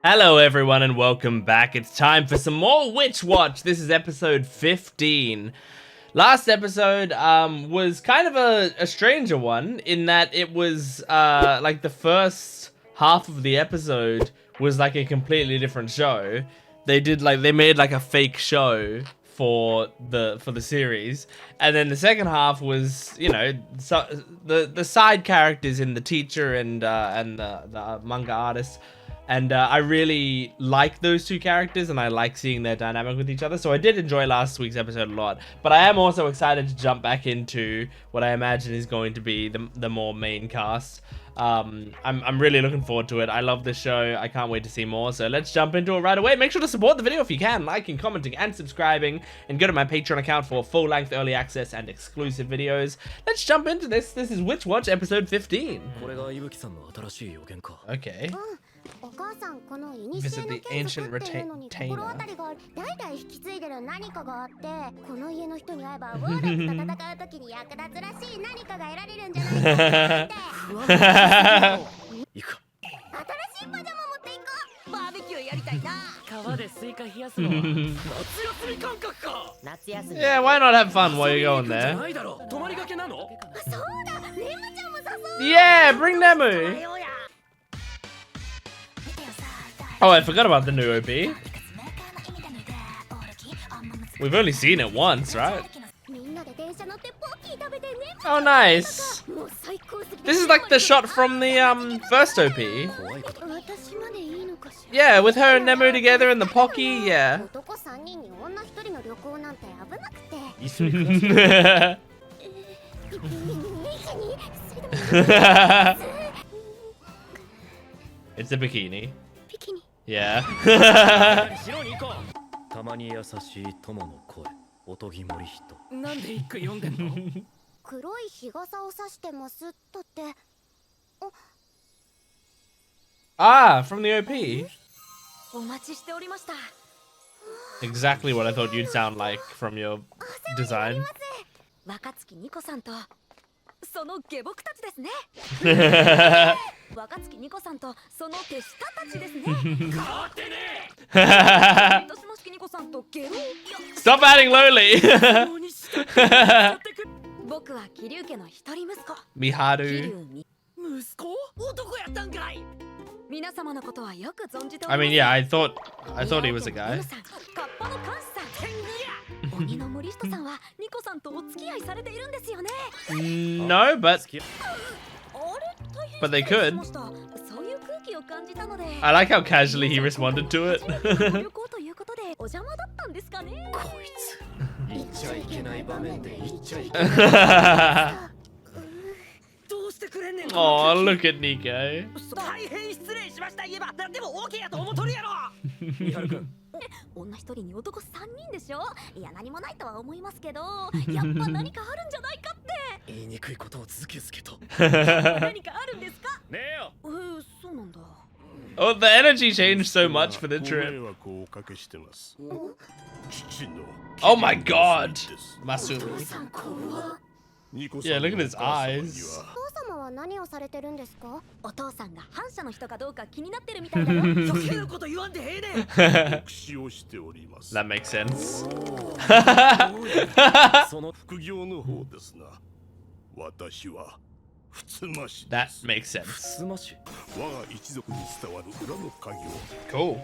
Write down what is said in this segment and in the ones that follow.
Hello everyone and welcome back. It's time for some more Witch Watch. This is episode 15. Last episode was kind of a stranger one in that it was like the first half of the episode was like a completely different show. They made like a fake show for the series, and then the second half was, you know, the side characters in the teacher and the manga artist. And I really like those two characters, and I like seeing their dynamic with each other. So I did enjoy last week's episode a lot. But I am also excited to jump back into what I imagine is going to be the more main cast. I'm really looking forward to it. I love this show. I can't wait to see more. So let's jump into it right away. Make sure to support the video if you can, liking, commenting, and subscribing. And go to my Patreon account for full-length early access and exclusive videos. Let's jump into this. This is Witch Watch episode 15. Okay. Visit the ancient retainer. Yeah, why not have fun while you're going there? Yeah, bring Nemu. Oh, I forgot about the new OP. We've only seen it once, right? Oh, nice. This is like the shot from the first OP. Yeah, with her and Nemu together and the Pocky, yeah. It's a bikini. Yeah. Ah, from the OP. Exactly what I thought you'd sound like from your design. Stop adding lowly. Miharu. I mean, yeah, I thought he was a guy. No, but they could. I like how casually he responded to it. Oh, look at Nico. Oh, the energy changed so much for the trip. Oh my god, Masumi. Yeah, look at his eyes. That makes sense. That makes sense. Cool.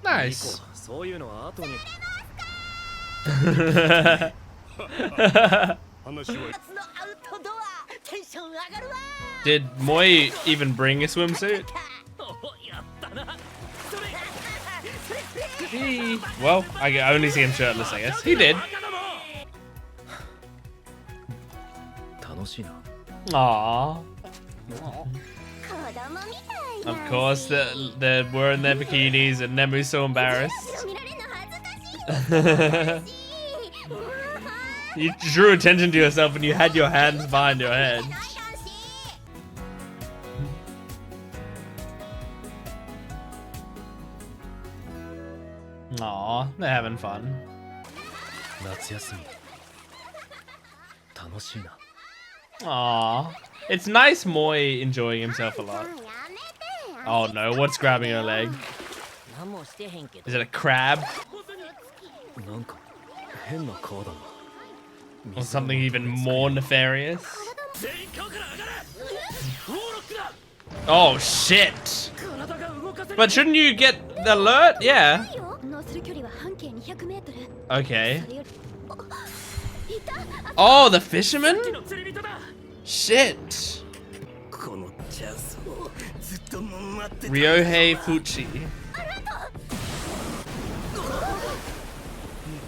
Nice. Did Moi even bring a swimsuit? Well, I only see him shirtless, I guess. He did. Aww. Of course, they're wearing their bikinis and Nemu's so embarrassed. You drew attention to yourself and you had your hands behind your head. Aw, they're having fun. Aww. It's nice Moi enjoying himself a lot. Oh no, what's grabbing her leg? Is it a crab? Or something even more nefarious? Oh shit! But shouldn't you get the alert? Yeah. Okay. Oh, the fisherman? Shit. Ryohei Fuchi.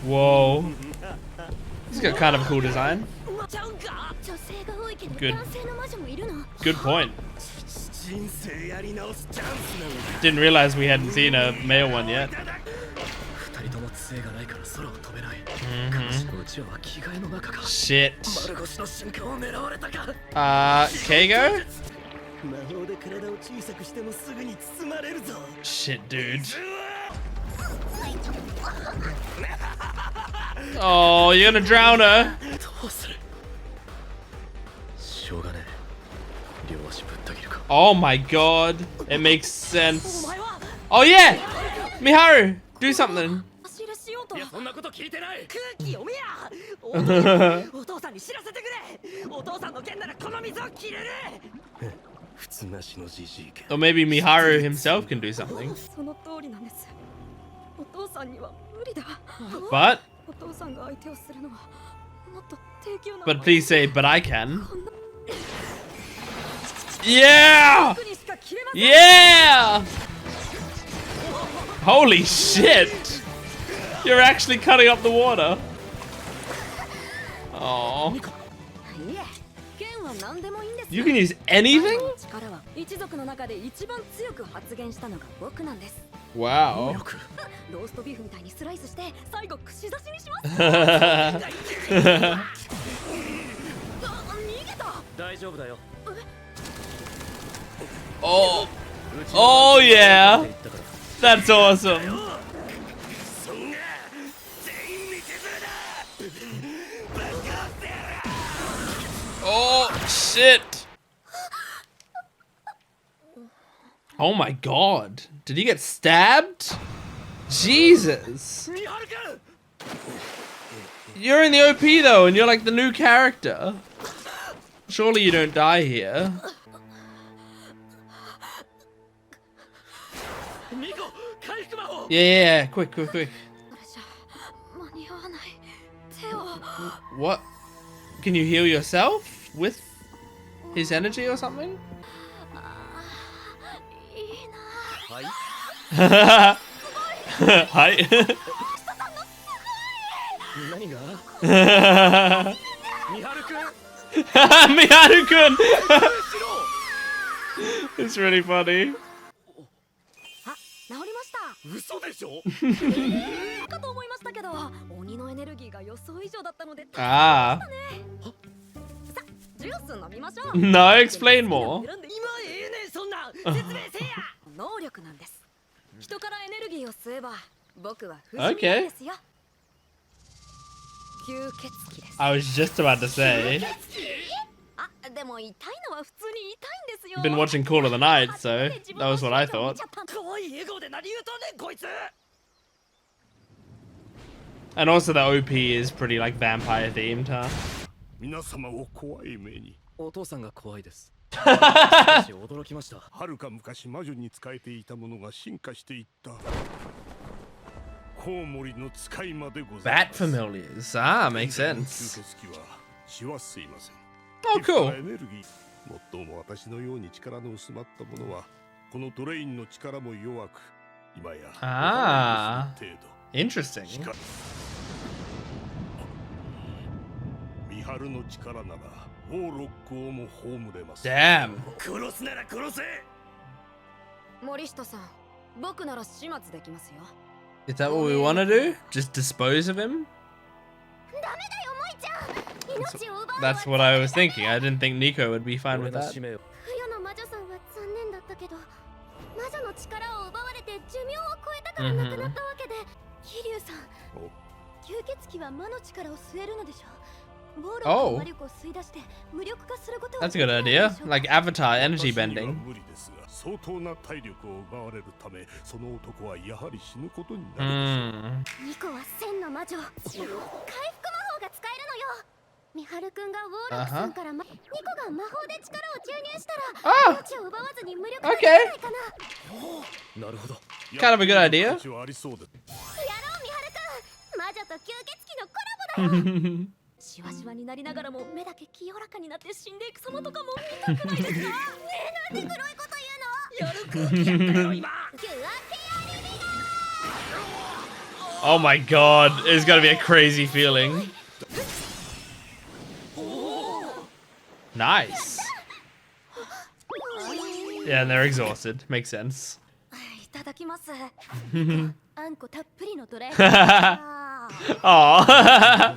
Whoa. He's got kind of a cool design. Good point. Didn't realize we hadn't seen a male one yet. Shit. Keigo? Shit, dude. Oh, you're gonna drown her. Oh my god. It makes sense. Oh yeah! Miharu! Do something. Or maybe Miharu himself can do something. But please say, but I can. Yeah! Yeah! Holy shit! You're actually cutting up the water. Oh. You can use anything? Wow. Oh. Oh yeah. That's awesome. Oh shit. Oh my god. Did he get stabbed? Jesus. You're in the OP though, and you're like the new character. Surely you don't die here. Yeah, quick. What? Can you heal yourself with his energy or something? Hi. Miharu-kun! It's really funny. Ah. No, explain more. Okay. I was just about to say. Been watching Call of the Night, so that was what I thought. And also the OP is pretty like vampire themed, huh? Bat familiars. Ah, makes sense. Oh, cool. Ah, interesting. Damn. Is that what we want to do? Just dispose of him? That's what I was thinking. I didn't think Nico would be fine with that. Oh, that's a good idea. Like Avatar energy bending. Miharu 君がウォーロックさんからニコが魔法で力を注入したら命を奪わずに無力化できないかな。なるほど。Kind of a good idea. やろうミハル君。魔女と吸血鬼のコラボだよ。シワシワになりながらも目だけ清らかになって死んでいく様とかも見たくないですか？ねえ、なんで黒いこと言うの？やる空気やったよ今。Oh my god, it's gonna be a crazy feeling. Nice. Yeah, and they're exhausted. Makes sense. いただきます。あんこたっぷりのどれ。Aww.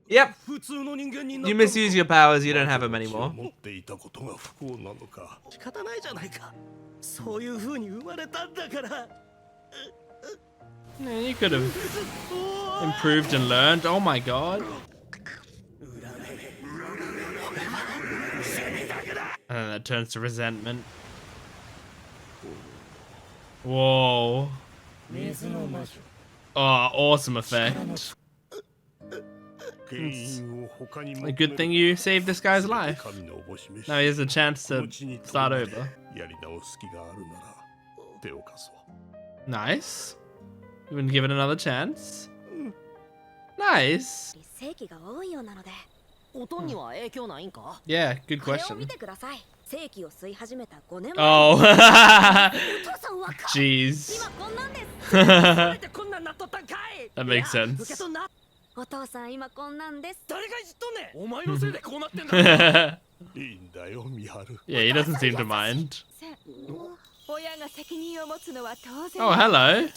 Yep. You misuse your powers, you don't have them anymore. Yeah, you could have improved and learned. Oh my god. And then that turns to resentment. Whoa. Oh, awesome effect. It's a good thing you saved this guy's life. Now he has a chance to start over. Nice. You wouldn't give it another chance? Nice. Yeah, good question. Oh. Jeez. That makes sense. Yeah, he doesn't seem to mind. Oh, hello.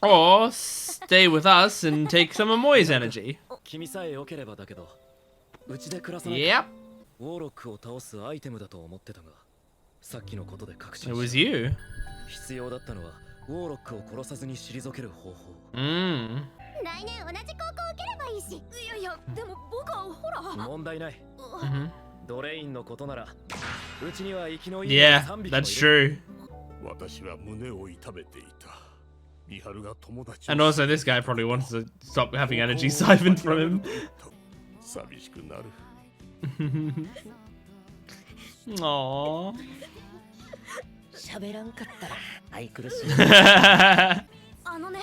Or stay with us and take some of Moi's energy. Yep. It was you. Mm. Yeah, that's true. And also, this guy probably wants to stop having energy siphoned from him. Aww. あのね、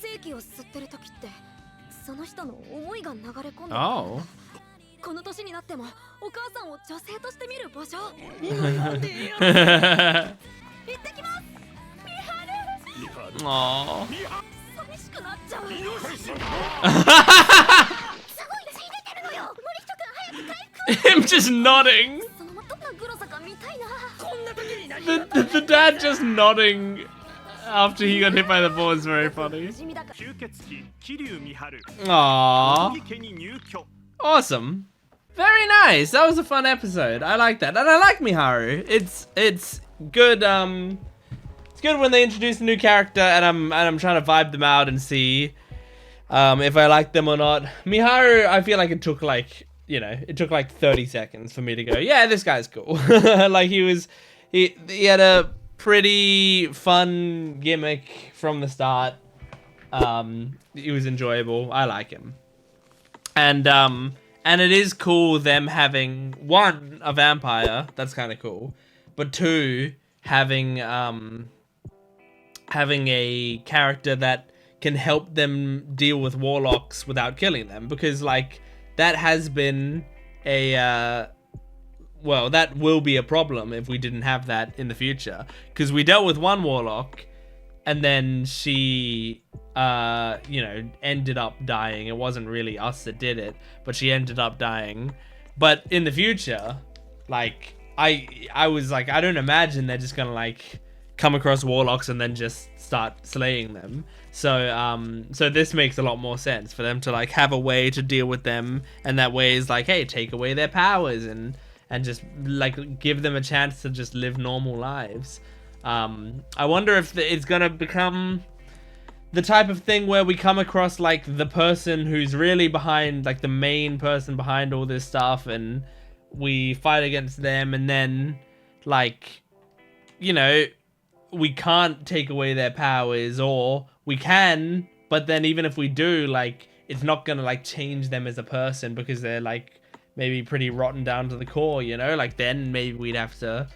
正気を吸ってる時ってその人の思いが流れ込んで Oh. この年になってもお母さんを女性として見る場所。行ってきます。ミハル。Aww. 寂しくなっちゃう。すごい血出てるのよ。無理しとく早く回復。 Him just nodding. そのままどんなグロさか見たいな。 The dad just nodding after he got hit by the ball is very funny. Aww. Awesome. Very nice. That was a fun episode. I like that. And I like Miharu. It's good it's good when they introduce a new character and I'm trying to vibe them out and see if I like them or not. Miharu, I feel like it took like, you know, it took like 30 seconds for me to go, yeah, this guy's cool. Like he had a pretty fun gimmick from the start. He was enjoyable. I like him. And it is cool them having, one, a vampire, that's kind of cool, but two, having a character that can help them deal with warlocks without killing them, because like that has been a well, that will be a problem if we didn't have that in the future, because we dealt with one warlock and then she you know, ended up dying. It wasn't really us that did it, but she ended up dying. But in the future, like I was like, I don't imagine they're just gonna like come across warlocks and then just start slaying them. So so this makes a lot more sense for them to like have a way to deal with them, and that way is like, hey, take away their powers and and just like give them a chance to just live normal lives. I wonder if it's gonna become the type of thing where we come across like the person who's really behind, like the main person behind all this stuff, and we fight against them, and then like, you know, we can't take away their powers, or we can, but then even if we do, like, it's not gonna like change them as a person because they're like maybe pretty rotten down to the core, you know? Like then maybe we'd have to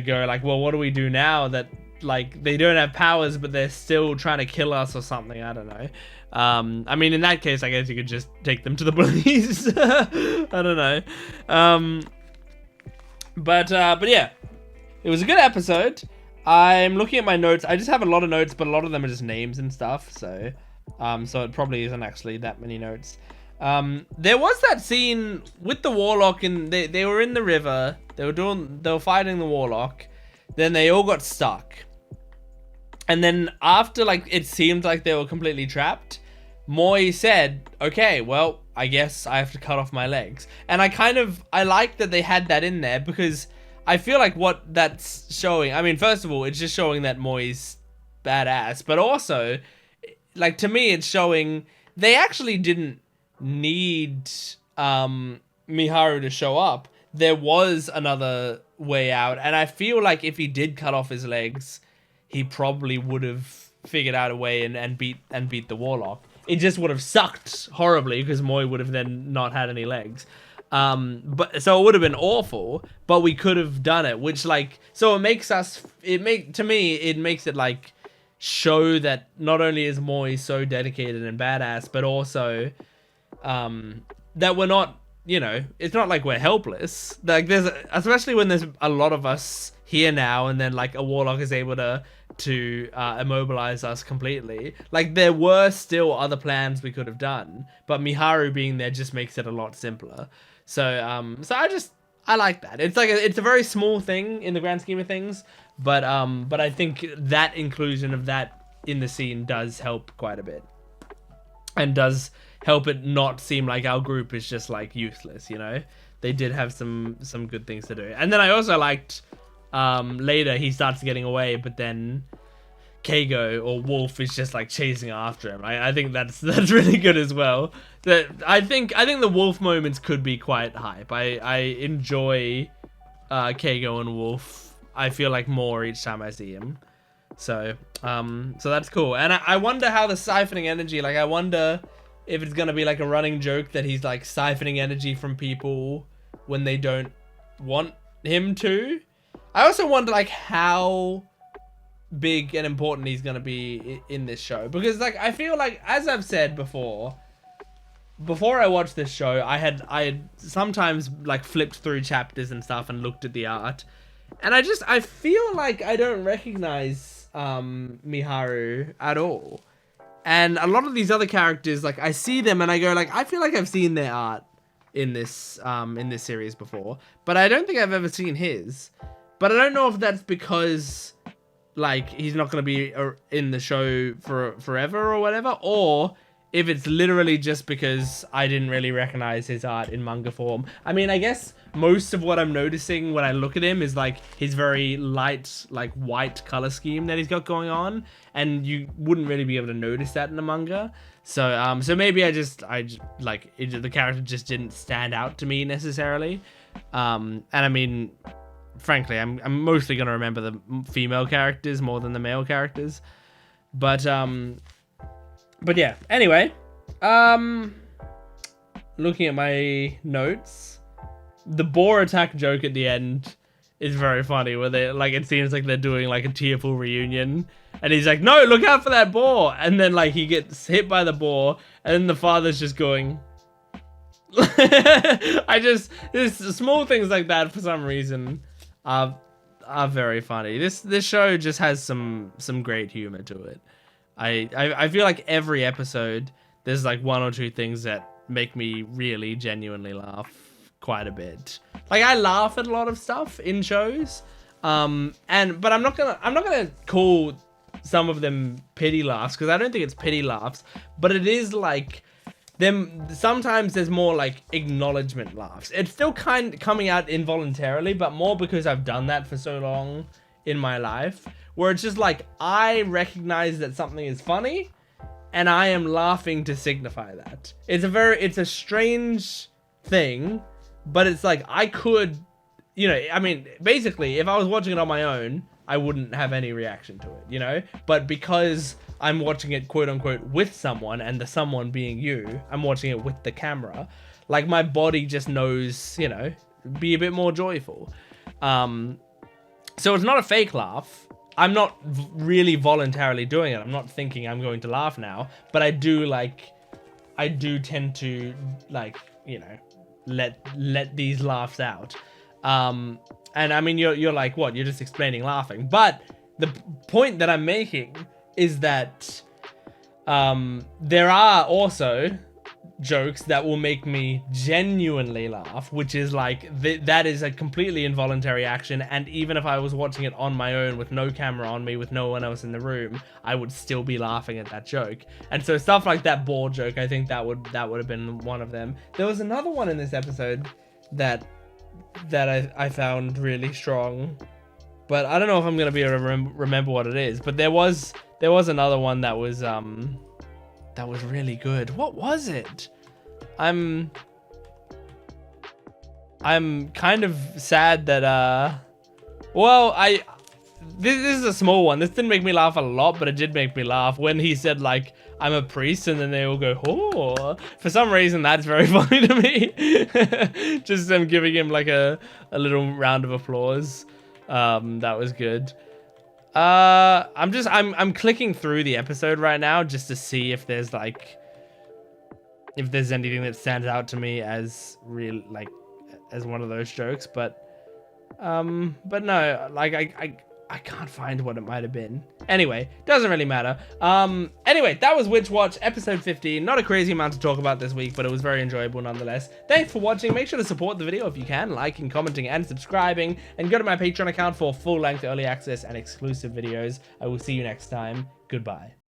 go like, well, what do we do now that like they don't have powers but they're still trying to kill us or something? I don't know. I mean, in that case, I guess you could just take them to the police. I don't know. But yeah, it was a good episode. I'm looking at my notes. I just have a lot of notes, but a lot of them are just names and stuff. So it probably isn't actually that many notes. There was that scene with the warlock, and they were in the river. They were fighting the warlock. Then they all got stuck. And then after, like, it seemed like they were completely trapped, Moi said, okay, well, I guess I have to cut off my legs. And I like that they had that in there, because I feel like what that's showing, I mean, first of all, it's just showing that Moi's badass, but also, like, to me, it's showing they actually didn't need Miharu to show up. There was another way out, and I feel like if he did cut off his legs, he probably would have figured out a way and beat the warlock. It just would have sucked horribly because Moi would have then not had any legs. But so it would have been awful, but we could have done it, which, like, so it makes it like show that not only is Moi so dedicated and badass, but also that we're not, you know, it's not like we're helpless. Like, especially when there's a lot of us here now, and then like a warlock is able to immobilize us completely. Like, there were still other plans we could have done, but Miharu being there just makes it a lot simpler. So I like that. It's like it's a very small thing in the grand scheme of things, but I think that inclusion of that in the scene does help quite a bit, and does help it not seem like our group is just like useless, you know? They did have some good things to do. And then I also liked later he starts getting away, but then Keigo or Wolf is just like chasing after him. I think that's really good as well. I think the Wolf moments could be quite hype. I enjoy Keigo and Wolf. I feel like more each time I see him. So that's cool. And I wonder how the siphoning energy, like, I wonder if it's gonna be like a running joke that he's like siphoning energy from people when they don't want him to. I also wonder like how big and important he's gonna be in this show, because like I feel like, as I've said before I watched this show, I had sometimes like flipped through chapters and stuff and looked at the art, and I feel like I don't recognize Miharu at all. And a lot of these other characters, like, I see them and I go like, I feel like I've seen their art in this series before, but I don't think I've ever seen his. But I don't know if that's because like he's not going to be in the show for forever or whatever, or if it's literally just because I didn't really recognize his art in manga form. I mean, I guess most of what I'm noticing when I look at him is like his very light, like white color scheme that he's got going on, and you wouldn't really be able to notice that in the manga. So maybe the character just didn't stand out to me necessarily. And I mean, frankly, I'm mostly gonna remember the female characters more than the male characters. But yeah, anyway, looking at my notes, the boar attack joke at the end is very funny, where they, like, it seems like they're doing like a tearful reunion, and he's like, no, look out for that boar, and then like he gets hit by the boar, and then the father's just going there's small things like that for some reason are very funny. This show just has some great humor to it. I feel like every episode there's like one or two things that make me really genuinely laugh quite a bit. Like, I laugh at a lot of stuff in shows, but I'm not gonna call some of them pity laughs, because I don't think it's pity laughs, but it is like then sometimes there's more like acknowledgement laughs. It's still kind of coming out involuntarily, but more because I've done that for so long in my life, where it's just like I recognize that something is funny and I am laughing to signify that. It's a strange thing, but it's like I could, you know, I mean, basically if I was watching it on my own, I wouldn't have any reaction to it, you know? But because I'm watching it quote unquote with someone, and the someone being you, I'm watching it with the camera, like my body just knows, you know, be a bit more joyful. So it's not a fake laugh. I'm not really voluntarily doing it. I'm not thinking I'm going to laugh now, but I do tend to like, you know, let these laughs out. And I mean, you're like, what? You're just explaining laughing. But the point that I'm making is that there are also jokes that will make me genuinely laugh, which is like, that is a completely involuntary action. And even if I was watching it on my own with no camera on me, with no one else in the room, I would still be laughing at that joke. And so stuff like that ball joke, I think that would have been one of them. There was another one in this episode that I found really strong, but I don't know if I'm gonna be able to remember what it is. But there was another one that was really good. What was it? I'm kind of sad that well, this is a small one. This didn't make me laugh a lot, but it did make me laugh when he said like, I'm a priest, and then they all go, oh. For some reason, that's very funny to me. Just them giving him like a little round of applause. That was good. I'm clicking through the episode right now just to see if there's anything that stands out to me as real, like as one of those jokes, but no, like I can't find what it might have been. Anyway, doesn't really matter. Anyway, that was Witch Watch episode 15. Not a crazy amount to talk about this week, but it was very enjoyable nonetheless. Thanks for watching. Make sure to support the video if you can, liking, commenting, and subscribing. And go to my Patreon account for full-length early access and exclusive videos. I will see you next time. Goodbye.